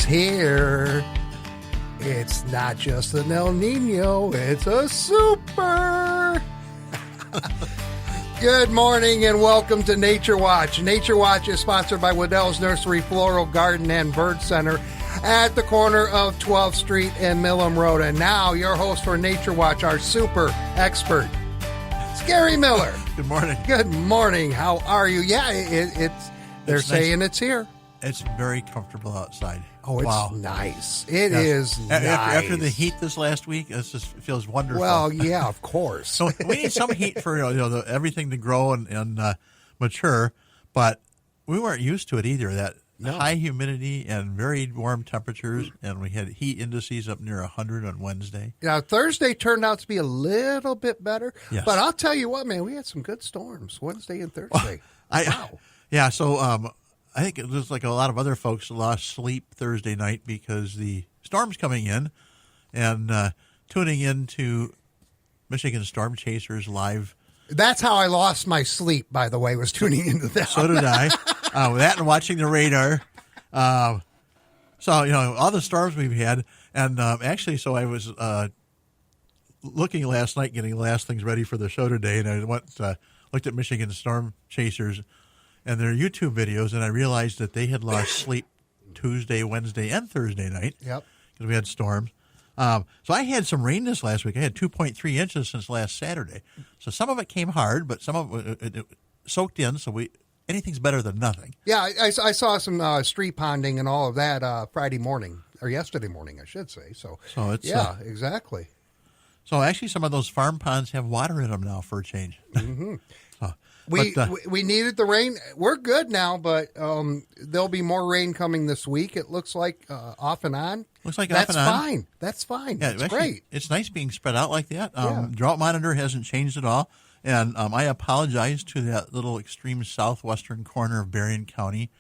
here. It's not just an El Nino, it's a super. Good morning and welcome to Nature Watch. Nature Watch is sponsored by Waddell's Nursery, Floral Garden, and Bird Center at the corner of 12th Street and Millam Road. And now your host for Nature Watch, our super expert, Gary Miller. Good morning. Good morning. How are you? Yeah, they're saying nice. It's here. It's very comfortable outside. Oh, it's nice. It is nice. After the heat this last week, it feels wonderful. Well, yeah, of course. So we need some heat for everything to grow and mature, but we weren't used to it either. That high humidity and very warm temperatures, and we had heat indices up near 100 on Wednesday. Now, Thursday turned out to be a little bit better, yes. But I'll tell you what, man, we had some good storms Wednesday and Thursday. Wow. Yeah, so I think it was like a lot of other folks lost sleep Thursday night because the storm's coming in, and tuning into Michigan Storm Chasers live. That's how I lost my sleep, by the way, was tuning into that. So did I. That and watching the radar. So, all the storms we've had. And actually, so I was looking last night, getting last things ready for the show today, and I looked at Michigan Storm Chasers and their YouTube videos, and I realized that they had lost sleep Tuesday, Wednesday, and Thursday night. Yep. Because we had storms. So I had some rain this last week. I had 2.3 inches since last Saturday. So some of it came hard, but some of it soaked in, so anything's better than nothing. Yeah, I saw some street ponding and all of that Friday morning, or yesterday morning, I should say. So it's, yeah, exactly. So actually some of those farm ponds have water in them now for a change. Mm-hmm. We needed the rain. We're good now, but there'll be more rain coming this week. It looks like off and on. Looks like that's off and on. Fine. That's fine. Yeah, that's great. It's nice being spread out like that. Yeah. Drought monitor hasn't changed at all. And I apologize to that little extreme southwestern corner of Berrien County.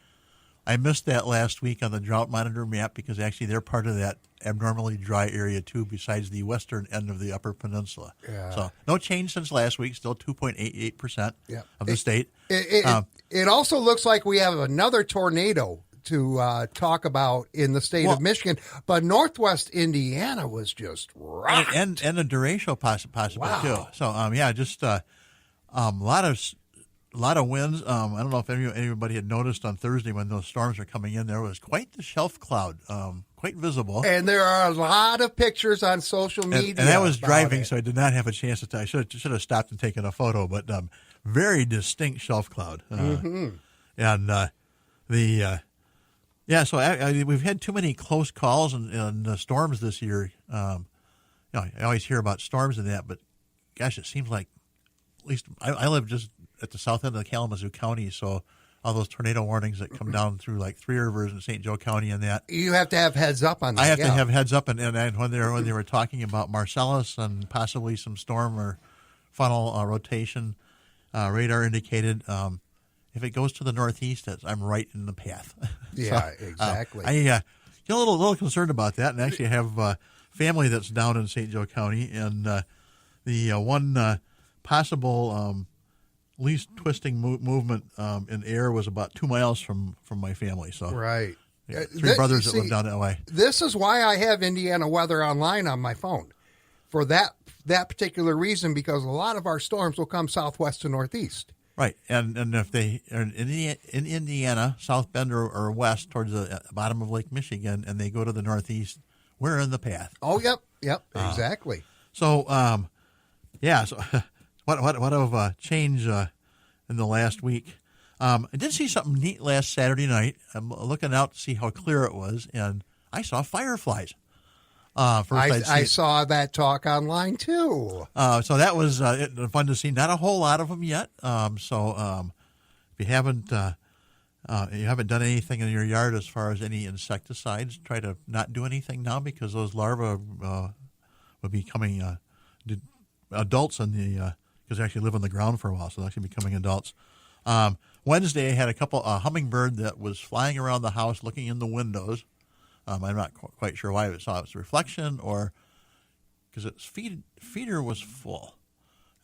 I missed that last week on the drought monitor map because actually they're part of that abnormally dry area too, besides the western end of the Upper Peninsula. Yeah. So no change since last week, still 2.88% of the state. It also looks like we have another tornado to talk about in the state of Michigan, but northwest Indiana was just rocked. And a derecho possible too. So, just a lot of winds. I don't know if anybody had noticed on Thursday when those storms were coming in, there was quite the shelf cloud, quite visible. And there are a lot of pictures on social media. And I was driving, so I did not have a chance to. I should have stopped and taken a photo, but very distinct shelf cloud. And so we've had too many close calls and storms this year. I always hear about storms and that, but gosh, it seems like at least I live just at the south end of Kalamazoo County, so all those tornado warnings that come down through like Three Rivers and St. Joe County and that. You have to have heads up on that. I have to have heads up, and when they were talking about Marcellus and possibly some storm or funnel rotation, radar indicated if it goes to the northeast, I'm right in the path. Yeah, exactly. I get a little concerned about that, and actually I have family that's down in St. Joe County, and the one possible least twisting movement in air was about 2 miles from my family. So right, three brothers that live down that way. This is why I have Indiana Weather Online on my phone, for that particular reason, because a lot of our storms will come southwest to northeast. Right, and if they are in Indiana, South Bend or west towards the bottom of Lake Michigan, and they go to the northeast, we're in the path. Oh, yep, exactly. So, so what of a change in the last week? I did see something neat last Saturday night. I'm looking out to see how clear it was, and I saw fireflies. I saw that talk online too. So that was fun to see. Not a whole lot of them yet. If you haven't done anything in your yard as far as any insecticides, try to not do anything now, because those larvae will be becoming adults because they actually live on the ground for a while, so they're actually becoming adults. Wednesday, I had a couple hummingbird that was flying around the house looking in the windows. I'm not quite sure why I saw its reflection, or because its feeder was full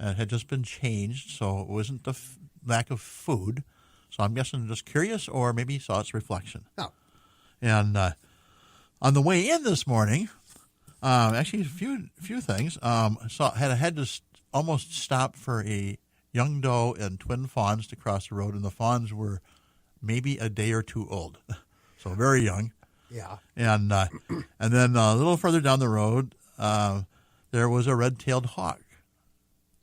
and it had just been changed, so it wasn't the lack of food. So I'm guessing just curious, or maybe saw its reflection. Oh. And On the way in this morning, actually a few things. Had to almost stop for a young doe and twin fawns to cross the road, and the fawns were maybe a day or two old, so very young. Yeah. And then a little further down the road, there was a red-tailed hawk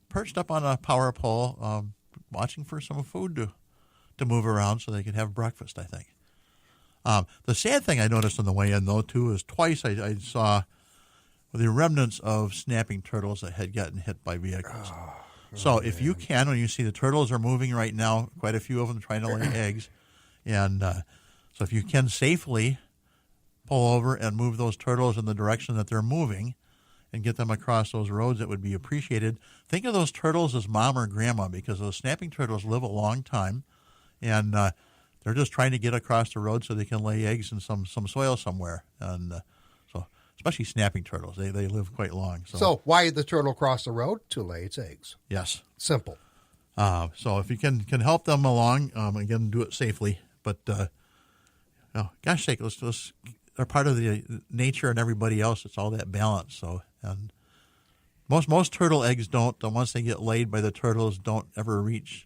perched up on a power pole, watching for some food to move around so they could have breakfast, I think. The sad thing I noticed on the way in, though, too, is twice I saw the remnants of snapping turtles that had gotten hit by vehicles. So if you can, when you see the turtles are moving right now, quite a few of them trying to lay eggs, and so if you can safely pull over and move those turtles in the direction that they're moving and get them across those roads, it would be appreciated. Think of those turtles as mom or grandma, because those snapping turtles live a long time, and they're just trying to get across the road so they can lay eggs in some soil somewhere. And so especially snapping turtles, they live quite long. So why did the turtle cross the road? To lay its eggs. Yes. Simple. So if you can help them along, again, do it safely. But gosh sake, let's they're part of the nature and everybody else. It's all that balance. So, and most turtle eggs don't, once they get laid by the turtles, don't ever reach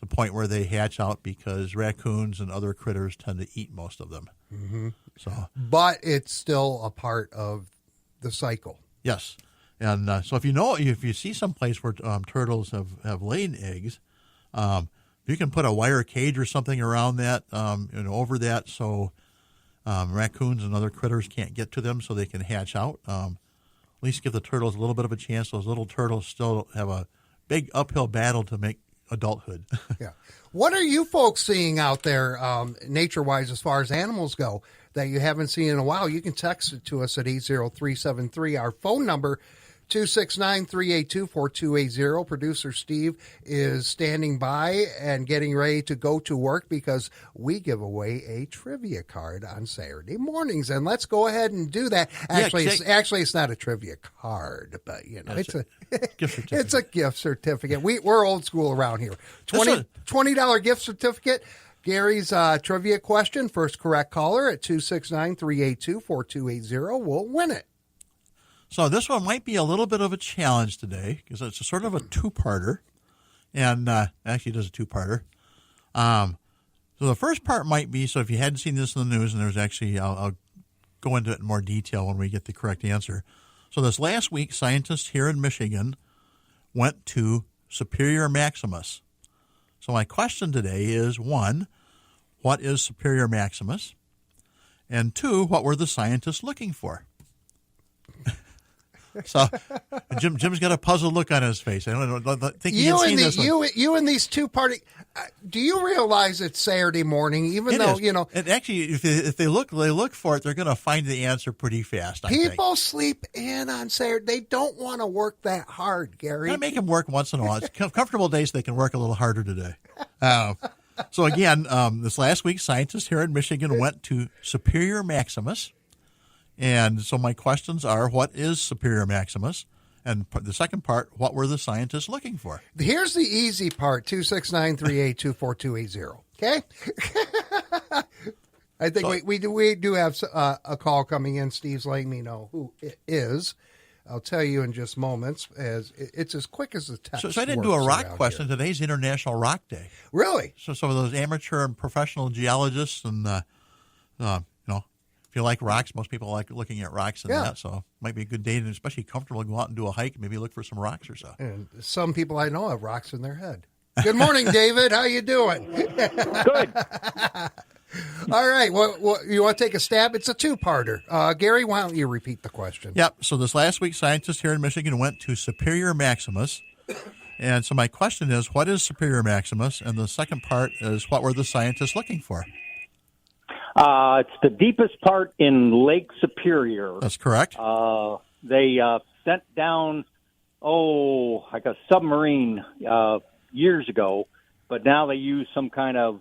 the point where they hatch out, because raccoons and other critters tend to eat most of them. Mm-hmm. So, but it's still a part of the cycle. Yes. And so if you see some place where turtles have laid eggs, you can put a wire cage or something around that, over that, so raccoons and other critters can't get to them, so they can hatch out. At least give the turtles a little bit of a chance. Those little turtles still have a big uphill battle to make adulthood. Yeah. What are you folks seeing out there, nature-wise, as far as animals go, that you haven't seen in a while? You can text it to us at 80373. Our phone number, 269-382-4280. Producer Steve is standing by and getting ready to go to work, because we give away a trivia card on Saturday mornings. And let's go ahead and do that. Actually, it's not a trivia card, but it's a gift certificate. It's a gift certificate. We're old school around here. $20 gift certificate. Gary's trivia question, first correct caller at 269-382-4280 will win it. So this one might be a little bit of a challenge today, because it's a sort of a two-parter, and actually it is a two-parter. So the first part might be, so if you hadn't seen this in the news, and there's actually, I'll go into it in more detail when we get the correct answer. So this last week, scientists here in Michigan went to Superior Maximus. So my question today is, 1, what is Superior Maximus? And 2, what were the scientists looking for? So Jim's got a puzzled look on his face. I don't think he's seen this one. You and these two party. Do you realize it's Saturday morning? Even though and actually, if they look for it, they're going to find the answer pretty fast. People sleep in on Saturday. They don't want to work that hard, Gary. I make them work once in a while. It's comfortable days. They can work a little harder today. So again, this last week, scientists here in Michigan went to Superior Maximus. And so my questions are, what is Superior Maximus? And the second part, what were the scientists looking for? Here's the easy part, 269-382-4280. Okay? I think we do have a call coming in. Steve's letting me know who it is. I'll tell you in just moments, as it's as quick as the text. So I didn't do a rock question. Here. Today's International Rock Day. Really? So some of those amateur and professional geologists and, if you like rocks, most people like looking at rocks and that, so it might be a good day, and especially comfortable to go out and do a hike, maybe look for some rocks or so. And some people I know have rocks in their head. Good morning, David. How you doing? Good. All right. Well, you want to take a stab? It's a two-parter. Gary, why don't you repeat the question? Yep. So this last week, scientists here in Michigan went to Superior Maximus. And so my question is, what is Superior Maximus? And the second part is, what were the scientists looking for? It's the deepest part in Lake Superior. That's correct. They sent down, like a submarine years ago, but now they use some kind of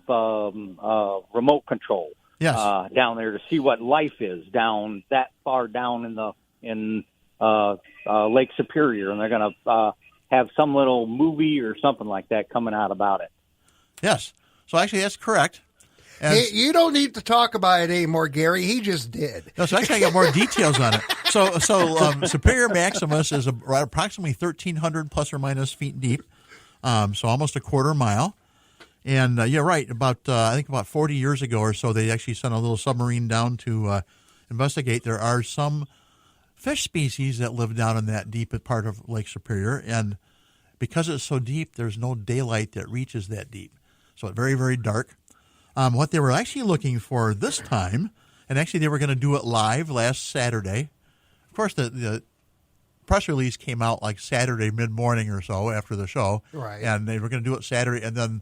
remote control down there to see what life is down that far down in Lake Superior, and they're going to have some little movie or something like that coming out about it. Yes. So actually, that's correct. And Hey, you don't need to talk about it anymore, Gary. He just did. no, so actually, I got more details on it. So Superior Maximus is approximately 1,300 plus or minus feet deep, so almost a quarter mile. And you're right. I think about 40 years ago or so, they actually sent a little submarine down to investigate. There are some fish species that live down in that deep part of Lake Superior, and because it's so deep, there's no daylight that reaches that deep. So it's very, very dark. What they were actually looking for this time, and actually they were going to do it live last Saturday. Of course, the press release came out like Saturday mid-morning or so after the show. Right. And they were going to do it Saturday, and then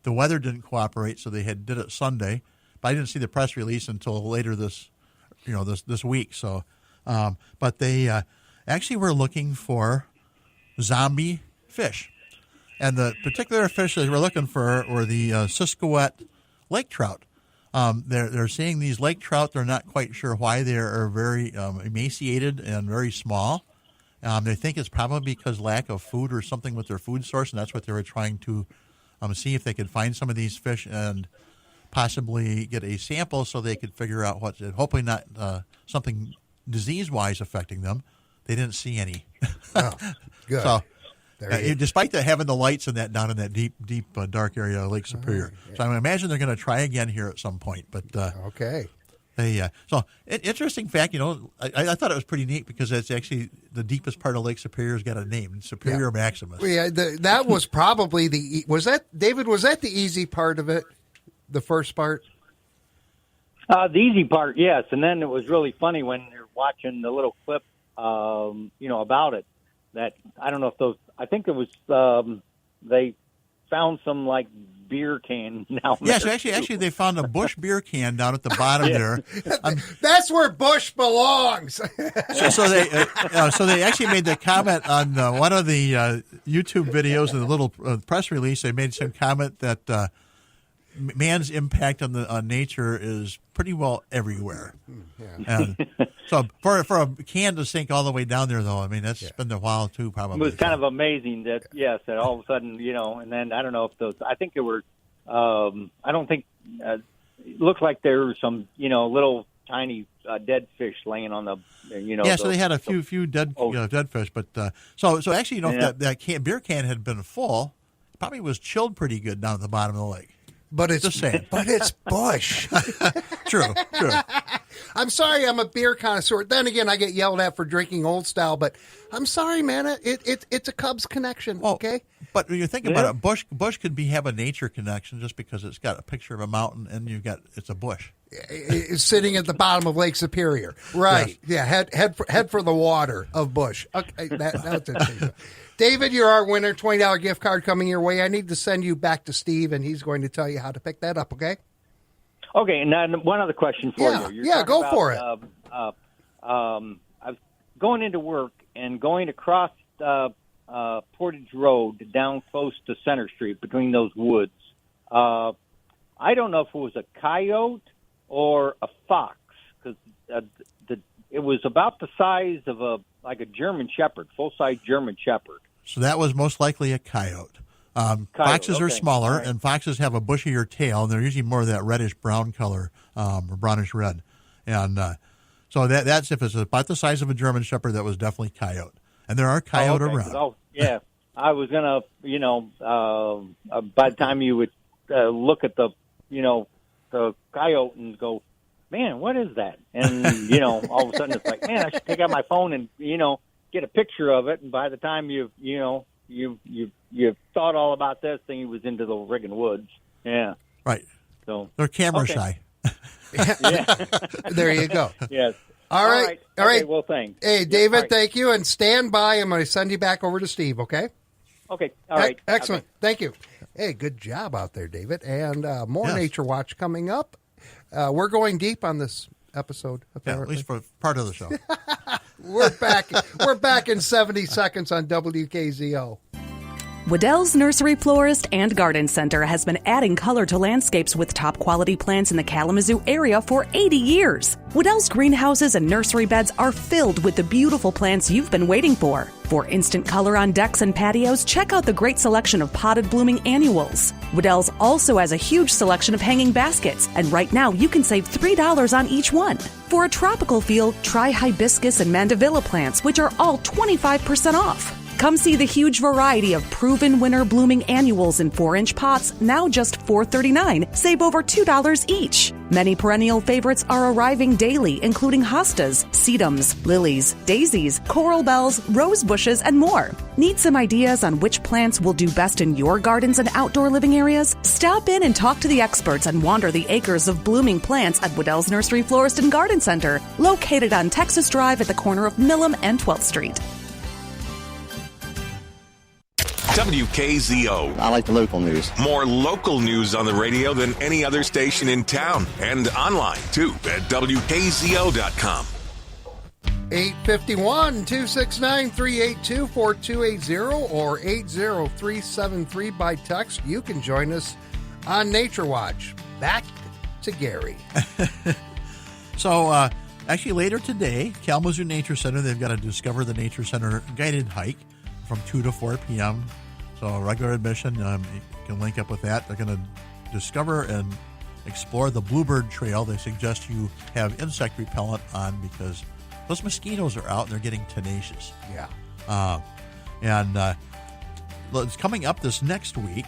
the weather didn't cooperate, so they did it Sunday. But I didn't see the press release until later this week. So, but they actually were looking for zombie fish. And the particular fish they were looking for were the Siskiyou lake trout. They're seeing these lake trout. They're not quite sure why. They are very emaciated and very small. They think it's probably because lack of food or something with their food source, and that's what they were trying to see if they could find some of these fish and possibly get a sample so they could figure out what's it. Hopefully not something disease-wise affecting them. They didn't see any. Oh, good. So, despite having the lights in that down in that deep, dark area of Lake Superior, yeah. So I imagine they're going to try again here at some point. But okay, interesting fact. I thought it was pretty neat because it's actually the deepest part of Lake Superior's got a name, Superior Maximus. Yeah, that was probably was that David? Was that the easy part of it? The first part. The easy part, yes, and then it was really funny when you're watching the little clip, about it. That I don't know if those. I think it was they found some like beer can now. Yes, actually, they found a Busch beer can down at the bottom there. That's where Busch belongs. So they actually made the comment on one of the YouTube videos and the little press release. They made some comment that man's impact on nature is pretty well everywhere. Yeah. And so for a can to sink all the way down there, though, I mean that's been a while too. Probably it was kind of amazing that that all of a sudden and then I don't know if those. I think there were. I don't think it looked like there were some little tiny dead fish laying on the Yeah, so they had a few dead dead fish, but so actually if that beer can had been full, it probably was chilled pretty good down at the bottom of the lake. But it's Just saying. But it's Busch. True. I'm sorry, I'm a beer connoisseur. Then again, I get yelled at for drinking old style, but I'm sorry, man. It's a Cubs connection, okay? But when you think about it, Busch could have a nature connection just because it's got a picture of a mountain and it's a bush. It's sitting at the bottom of Lake Superior. Right. Yes. Yeah, head for the water of Busch. Okay, that's it. David, you're our winner. $20 gift card coming your way. I need to send you back to Steve, and he's going to tell you how to pick that up, okay? Okay, and then one other question for you. Go for it. I was going into work and going across Portage Road down close to Center Street between those woods. I don't know if it was a coyote or a fox because it was about the size of a German Shepherd, full-size German Shepherd. So that was most likely a coyote. Foxes are smaller, and foxes have a bushier tail, and they're usually more of that reddish-brown color or brownish-red. And so that's if it's about the size of a German Shepherd, that was definitely coyote. And there are coyote around. Oh, yeah. I was going to, by the time you would look at the coyote and go, man, what is that? And, all of a sudden it's like, man, I should take out my phone and, get a picture of it. And by the time you've thought all about this thing, he was into the friggin' woods. Yeah. Right. So they're camera shy. Yeah. There you go. Yes. All right. Okay, well, thanks. Hey, David, thank you. And stand by. I'm going to send you back over to Steve, okay? Okay. All right. Excellent. Okay. Thank you. Hey, good job out there, David. And more Nature Watch coming up. We're going deep on this episode, apparently. Yeah, at least for part of the show. We're back. We're back in 70 seconds on WKZO. Waddell's Nursery Florist and Garden Center has been adding color to landscapes with top quality plants in the Kalamazoo area for 80 years. Waddell's greenhouses and nursery beds are filled with the beautiful plants you've been waiting for. For instant color on decks and patios, check out the great selection of potted blooming annuals. Waddell's also has a huge selection of hanging baskets, and right now you can save $3 on each one. For a tropical feel, try hibiscus and mandevilla plants, which are all 25% off. Come see the huge variety of proven winter blooming annuals in 4-inch pots, now just $4.39. Save over $2 each. Many perennial favorites are arriving daily, including hostas, sedums, lilies, daisies, coral bells, rose bushes, and more. Need some ideas on which plants will do best in your gardens and outdoor living areas? Stop in and talk to the experts and wander the acres of blooming plants at Waddell's Nursery Florist and Garden Center, located on Texas Drive at the corner of Millam and 12th Street. WKZO. I like the local news. More local news on the radio than any other station in town. And online, too, at WKZO.com. 851-269-382-4280 or 80373 by text. You can join us on Nature Watch. Back to Gary. So, actually later today, Kalamazoo Nature Center, they've got a Discover the Nature Center guided hike from 2 to 4 p.m. So regular admission, you can link up with that. They're going to discover and explore the Bluebird Trail. They suggest you have insect repellent on because those mosquitoes are out and they're getting tenacious. Yeah. It's coming up this next week.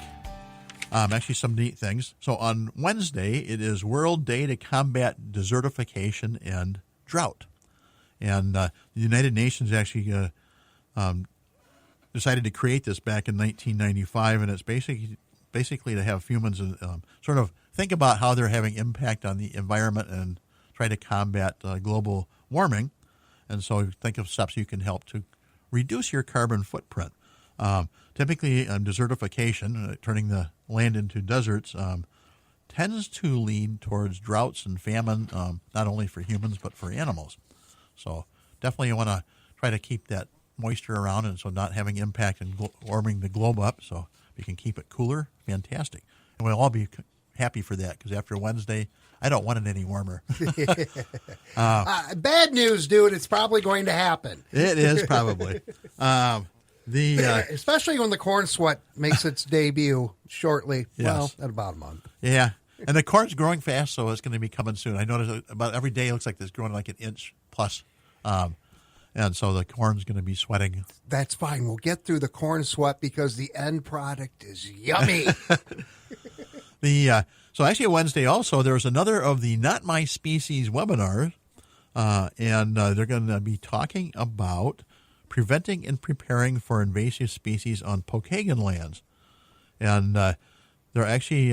Actually, some neat things. So on Wednesday, it is World Day to Combat Desertification and Drought. And the United Nations actually decided to create this back in 1995, and it's basically to have humans sort of think about how they're having impact on the environment and try to combat global warming. And so think of steps you can help to reduce your carbon footprint. Typically, desertification, turning the land into deserts, tends to lead towards droughts and famine, not only for humans but for animals. So definitely you want to try to keep that moisture around and so not having impact and warming the globe up. So if you can keep it cooler, fantastic. And we'll all be happy for that because after Wednesday, I don't want it any warmer. Bad news, dude. It's probably going to happen. It is probably. Especially when the corn sweat makes its debut shortly. Yes. Well, in about a month. Yeah. And the corn's growing fast, so it's going to be coming soon. I notice about every day it looks like it's growing like an inch plus. And so the corn's going to be sweating. That's fine. We'll get through the corn sweat because the end product is yummy. So actually Wednesday also, there's another of the Not My Species webinars, and they're going to be talking about preventing and preparing for invasive species on Pokagon lands. And they're actually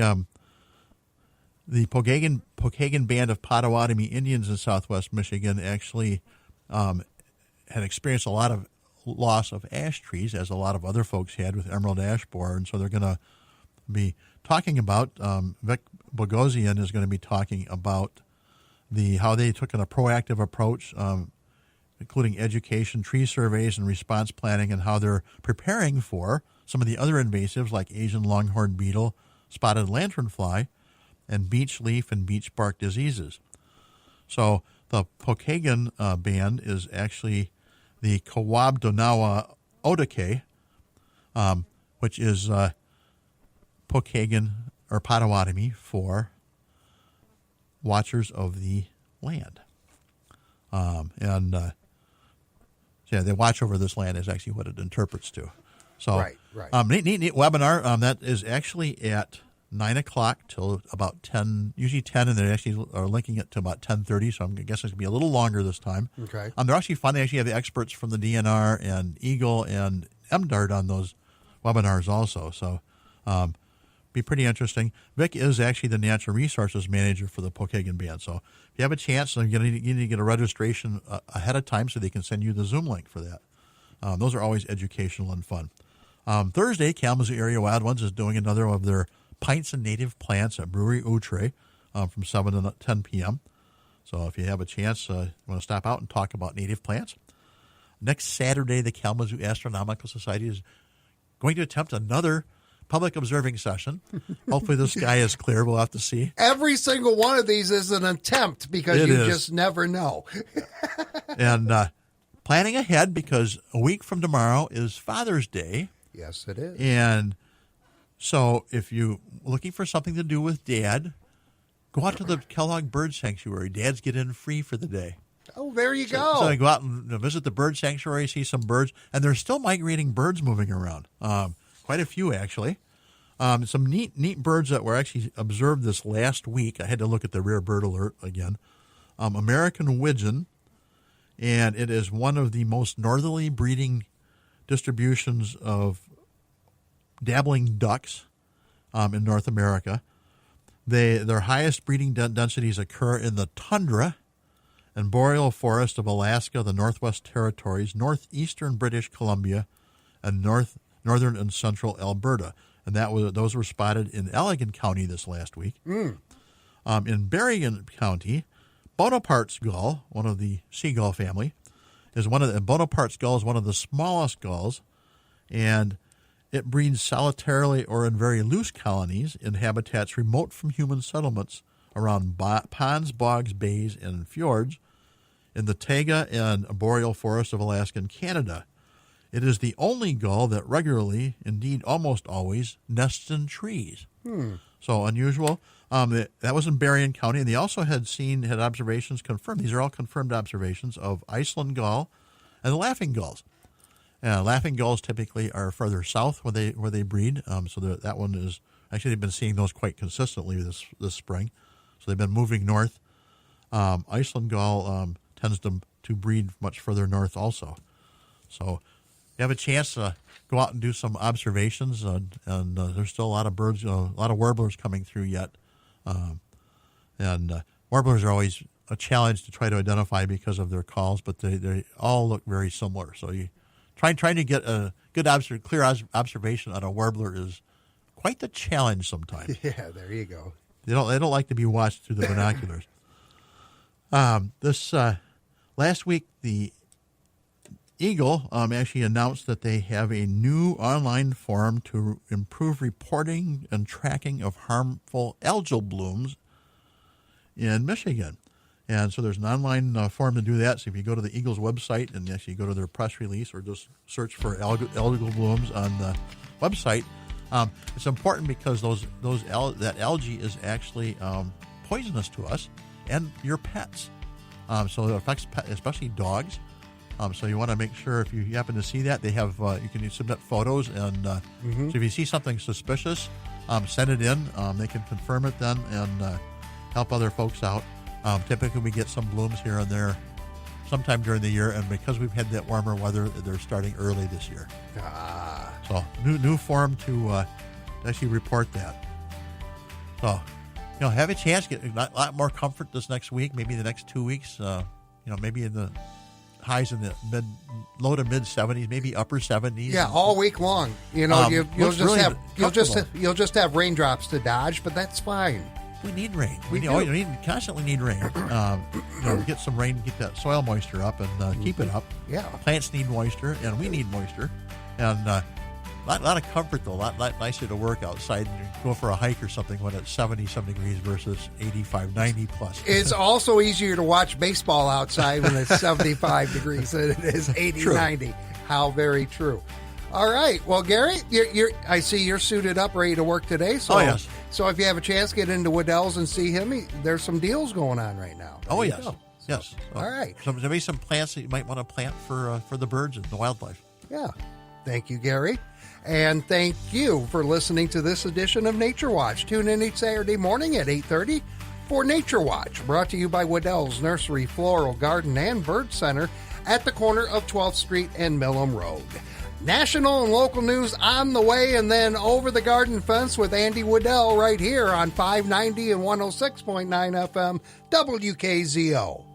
the Pokagon Band of Potawatomi Indians in southwest Michigan actually had experienced a lot of loss of ash trees, as a lot of other folks had with emerald ash borer. And so they're going to be talking about, Vic Bogosian is going to be talking about how they took a proactive approach, including education, tree surveys, and response planning, and how they're preparing for some of the other invasives like Asian longhorn beetle, spotted lanternfly, and beech leaf and beech bark diseases. So the Pokagon band is actually the Kawabdonawa Otake, which is Pokagon or Potawatomi for watchers of the land. They watch over this land is actually what it interprets to. So, right. Neat webinar. That is actually at 9 o'clock till about 10, usually 10, and they actually are linking it to about 10:30, so I'm guessing it's going to be a little longer this time. Okay. They're actually fun. They actually have the experts from the DNR and Eagle and MDART on those webinars also, so be pretty interesting. Vic is actually the Natural Resources Manager for the Pokagon Band, so if you have a chance, you need to get a registration ahead of time so they can send you the Zoom link for that. Those are always educational and fun. Thursday, Kalamazoo Area Wild Ones is doing another of their Pints and Native Plants at Brewery Outre from 7 to 10 p.m. So if you have a chance, you want to stop out and talk about native plants. Next Saturday, the Kalamazoo Astronomical Society is going to attempt another public observing session. Hopefully the sky is clear. We'll have to see. Every single one of these is an attempt because It you is. just never know. And planning ahead because a week from tomorrow is Father's Day. Yes, it is. And so if you're looking for something to do with Dad, go out to the Kellogg Bird Sanctuary. Dads get in free for the day. Oh, there you go. So I go out and visit the bird sanctuary, see some birds, and there's still migrating birds moving around. Quite a few, actually. Some neat birds that were actually observed this last week. I had to look at the rare bird alert again. American widgeon, and it is one of the most northerly breeding distributions of dabbling ducks in North America. Their highest breeding densities occur in the tundra and boreal forest of Alaska, the Northwest Territories, northeastern British Columbia, and northern and central Alberta. And those were spotted in Allegan County this last week. In Berrien County, Bonaparte's gull, one of the seagull family, Bonaparte's gull is one of the smallest gulls, and it breeds solitarily or in very loose colonies in habitats remote from human settlements around ponds, bogs, bays, and fjords in the taiga and boreal forests of Alaska and Canada. It is the only gull that regularly, indeed almost always, nests in trees. So unusual. That was in Berrien County, and they also had observations confirmed. These are all confirmed observations of Iceland gull and the laughing gulls. Laughing gulls typically are further south where they breed. So that one is actually they've been seeing those quite consistently this spring. So they've been moving north. Iceland gull tends to breed much further north also. So you have a chance to go out and do some observations, and there's still a lot of birds, a lot of warblers coming through yet. And warblers are always a challenge to try to identify because of their calls, but they all look very similar. So you trying to get a good clear observation on a warbler is quite the challenge sometimes. Yeah, there you go. They don't like to be watched through the binoculars. This last week, the Eagle actually announced that they have a new online forum to improve reporting and tracking of harmful algal blooms in Michigan. And so there's an online forum to do that. So if you go to the Eagle's website and actually go to their press release or just search for algal blooms on the website, it's important because that algae is actually poisonous to us and your pets. So it affects especially dogs. So you want to make sure if you happen to see that, they have you can submit photos, and so if you see something suspicious, send it in. They can confirm it then and help other folks out. Typically, we get some blooms here and there sometime during the year, and because we've had that warmer weather, they're starting early this year. So new forum to actually report that. So have a chance, get a lot more comfort this next week, maybe the next 2 weeks. Maybe in the highs in the low to mid 70s, maybe upper 70s. Yeah, all week long. You'll just have raindrops to dodge, but that's fine. We need rain. We constantly need rain. Get some rain, get that soil moisture up, and keep it up. Yeah, plants need moisture, and we need moisture, and a lot of comfort though. A lot nicer to work outside and go for a hike or something when it's 70-some degrees versus 85, 90 plus. It's also easier to watch baseball outside when it's 75 degrees than it is 80, true. 90. How very true. All right. Well, Gary, I see you're suited up, ready to work today. So, yes. So if you have a chance, get into Waddell's and see him. There's some deals going on right now. There yes. Yes. All right. So there may be some plants that you might want to plant for the birds and the wildlife. Yeah. Thank you, Gary. And thank you for listening to this edition of Nature Watch. Tune in each Saturday morning at 8:30 for Nature Watch, brought to you by Waddell's Nursery, Floral, Garden, and Bird Center at the corner of 12th Street and Millam Road. National and local news on the way, and then Over the Garden Fence with Andy Waddell right here on 590 and 106.9 FM WKZO.